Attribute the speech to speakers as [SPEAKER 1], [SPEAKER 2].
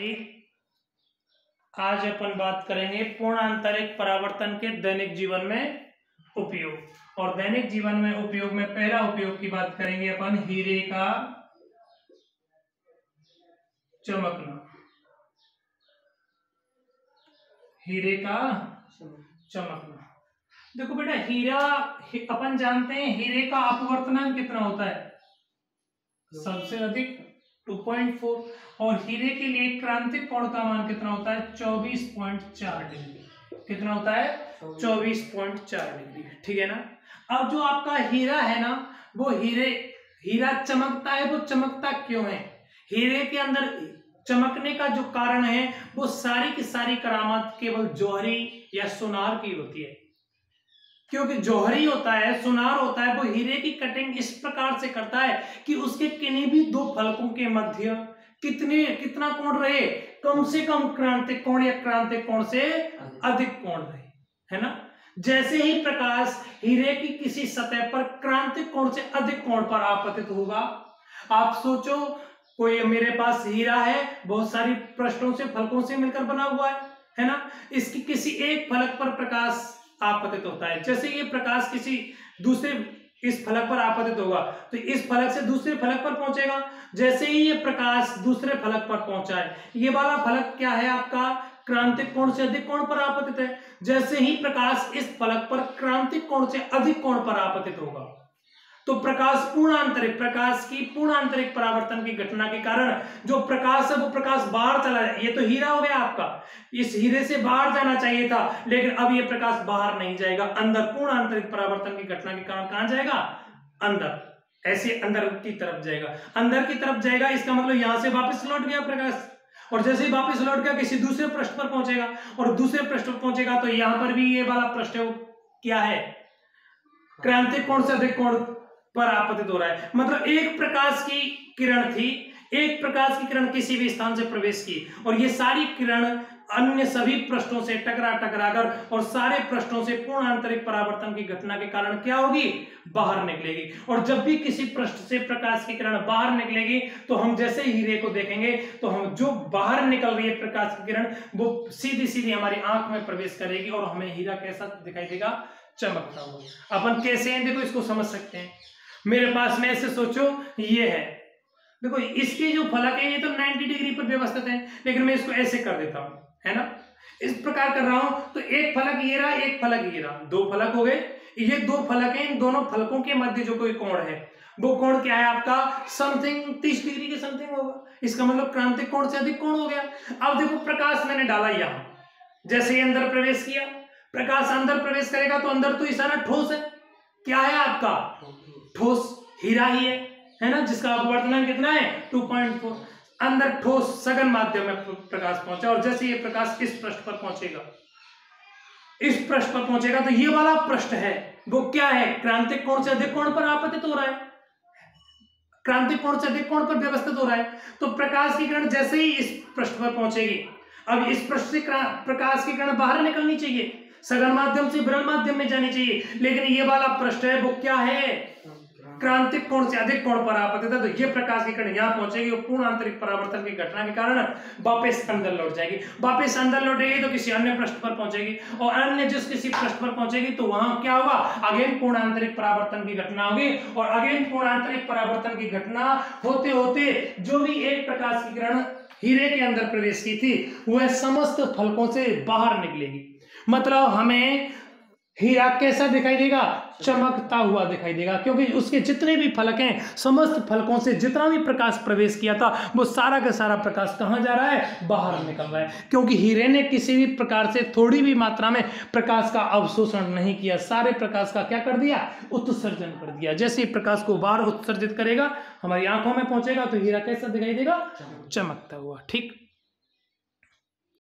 [SPEAKER 1] जी, आज अपन बात करेंगे पूर्ण आंतरिक परावर्तन के दैनिक जीवन में उपयोग। और दैनिक जीवन में उपयोग में पहला उपयोग की बात करेंगे अपन हीरे का चमकना। हीरे का चमकना, देखो बेटा, हीरा अपन जानते हैं हीरे का अपवर्तनांक कितना होता है, सबसे अधिक 2.4। और हीरे के लिए क्रांतिक कोण का मान कितना होता है, 24.4 डिग्री। कितना होता है, 24.4 डिग्री। ठीक है ना। अब जो आपका हीरा है ना, वो हीरा चमकता है। वो चमकता क्यों है? हीरे के अंदर चमकने का जो कारण है वो सारी की सारी करामात केवल जौहरी या सुनार की होती है। क्योंकि जौहरी होता है, सुनार होता है, वो हीरे की कटिंग इस प्रकार से करता है कि उसके किन्हीं भी दो फलकों के मध्य कितना कोण रहे, कम से कम क्रांतिक कोण या क्रांतिक कोण से अधिक कोण रहे, है ना। जैसे ही प्रकाश हीरे की किसी सतह पर क्रांतिक कोण से अधिक कोण पर आपतित होगा, आप सोचो कोई मेरे पास हीरा है, बहुत सारी पृष्ठों से फलकों से मिलकर बना हुआ है ना। इसकी किसी एक फलक पर प्रकाश आपतित होता है। जैसे ये प्रकाश किसी दूसरे इस फलक पर आपतित होगा तो इस फलक से दूसरे फलक पर पहुंचेगा। जैसे ही ये प्रकाश दूसरे फलक पर पहुंचा है, ये वाला फलक क्या है आपका, क्रांतिक कोण से अधिक कोण पर आपतित है। जैसे ही प्रकाश इस फलक पर क्रांतिक कोण से अधिक कोण पर आपतित होगा तो प्रकाश की पूर्ण आंतरिक परावर्तन की घटना के कारण जो प्रकाश है वो प्रकाश बाहर चला जाए। ये तो हीरा हो गया आपका, इस हीरे से बाहर जाना चाहिए था, लेकिन अब ये प्रकाश बाहर नहीं जाएगा, अंदर पूर्ण आंतरिक परावर्तन की घटना के कारण कहां जाएगा, अंदर, ऐसे अंदर की तरफ जाएगा। अंदर की तरफ जाएगा इसका मतलब यहां से वापस लौट गया प्रकाश, और जैसे ही वापस लौट गया किसी दूसरे पृष्ठ पर पहुंचेगा, और दूसरे पृष्ठ पर पहुंचेगा तो यहां पर भी ये वाला पृष्ठ है, क्या है, क्रांतिक कोण से अधिक कोण पर आपतित हो रहा है। मतलब एक प्रकाश की किरण थी, एक प्रकाश की किरण किसी भी स्थान से प्रवेश की और ये सारी किरण अन्य सभी पृष्ठों से टकराकर और सारे पृष्ठों से पूर्ण आंतरिक परावर्तन की घटना के कारण क्या होगी, बाहर निकलेगी। और जब भी किसी पृष्ठ से प्रकाश की किरण बाहर निकलेगी तो हम जैसे हीरे को देखेंगे तो हम जो बाहर निकल रही है प्रकाश की किरण वो सीधी सीधी हमारी आंख में प्रवेश करेगी और हमें हीरा कैसा दिखाई देगा, चमकता हुआ। अपन कैसे हैं, देखो इसको समझ सकते हैं। मेरे पास में ऐसे सोचो ये है, देखो इसके जो फलक है ये तो 90 डिग्री पर व्यवस्थित है, लेकिन मैं इसको ऐसे कर देता हूं, है ना, इस प्रकार कर रहा हूं तो एक फलक ये रहा, एक फलक ये रहा, दो फलक हो गए। ये दो फलक हैं, इन दोनों फलकों के मध्य जो कोई कोण है वो कोण क्या है आपका, समथिंग 30 डिग्री के समथिंग होगा। इसका मतलब क्रांतिक कोण से अधिक कोण हो गया। अब देखो प्रकाश मैंने डाला यहां, जैसे ही अंदर प्रवेश किया, प्रकाश अंदर प्रवेश करेगा तो अंदर तो ये सारा ठोस है, क्या है आपका, ठोस हीरा ही है ना, जिसका अपवर्तनांक कितना है 2.4। अंदर ठोस सघन माध्यम में प्रकाश पहुंचा और जैसे ये प्रकाश इस पृष्ठ पर पहुंचेगा, इस पृष्ठ पर पहुंचेगा तो ये वाला पृष्ठ है वो क्या है, क्रांतिक कोण से अधिक कोण पर आपतित हो रहा है, क्रांतिक कोण से अधिक कोण पर व्यवस्थित हो रहा है। तो प्रकाश की किरण जैसे ही इस पृष्ठ पर पहुंचेगी, अब इस पृष्ठ से प्रकाश की किरण बाहर निकलनी चाहिए, सघन माध्यम से विरल माध्यम में जानी चाहिए, लेकिन ये वाला पृष्ठ है वो क्या है, क्रांतिक कोण से अधिक कोण पर आपतित है। तो ये प्रकाश की किरण यहां पहुंचेगी और पूर्ण आंतरिक परावर्तन की घटना के कारण वापस अंदर लौट जाएगी। वापस अंदर लौटेगी तो किसी अन्य पृष्ठ पर पहुंचेगी और अन्य जिस किसी पृष्ठ पर पहुंचेगी तो वहां क्या होगा, अगेन पूर्ण आंतरिक परावर्तन की घटना होगी। और अगेन पूर्ण आंतरिक परावर्तन की घटना होते होते जो भी एक प्रकाश की किरण हीरे के अंदर प्रवेश की थी वह समस्त फलकों से बाहर निकलेगी। मतलब हमें हीरा कैसा दिखाई देगा, चमकता हुआ दिखाई देगा, क्योंकि उसके जितने भी फलक हैं, समस्त फलकों से जितना भी प्रकाश प्रवेश किया था वो सारा का सारा प्रकाश कहां जा रहा है, बाहर निकल रहा है। क्योंकि हीरे ने किसी भी प्रकार से थोड़ी भी मात्रा में प्रकाश का अवशोषण नहीं किया, सारे प्रकाश का क्या कर दिया, उत्सर्जन कर दिया। जैसे ही प्रकाश को बाहर उत्सर्जित करेगा हमारी आंखों में पहुंचेगा तो हीरा कैसा दिखाई देगा, चमकता हुआ। ठीक।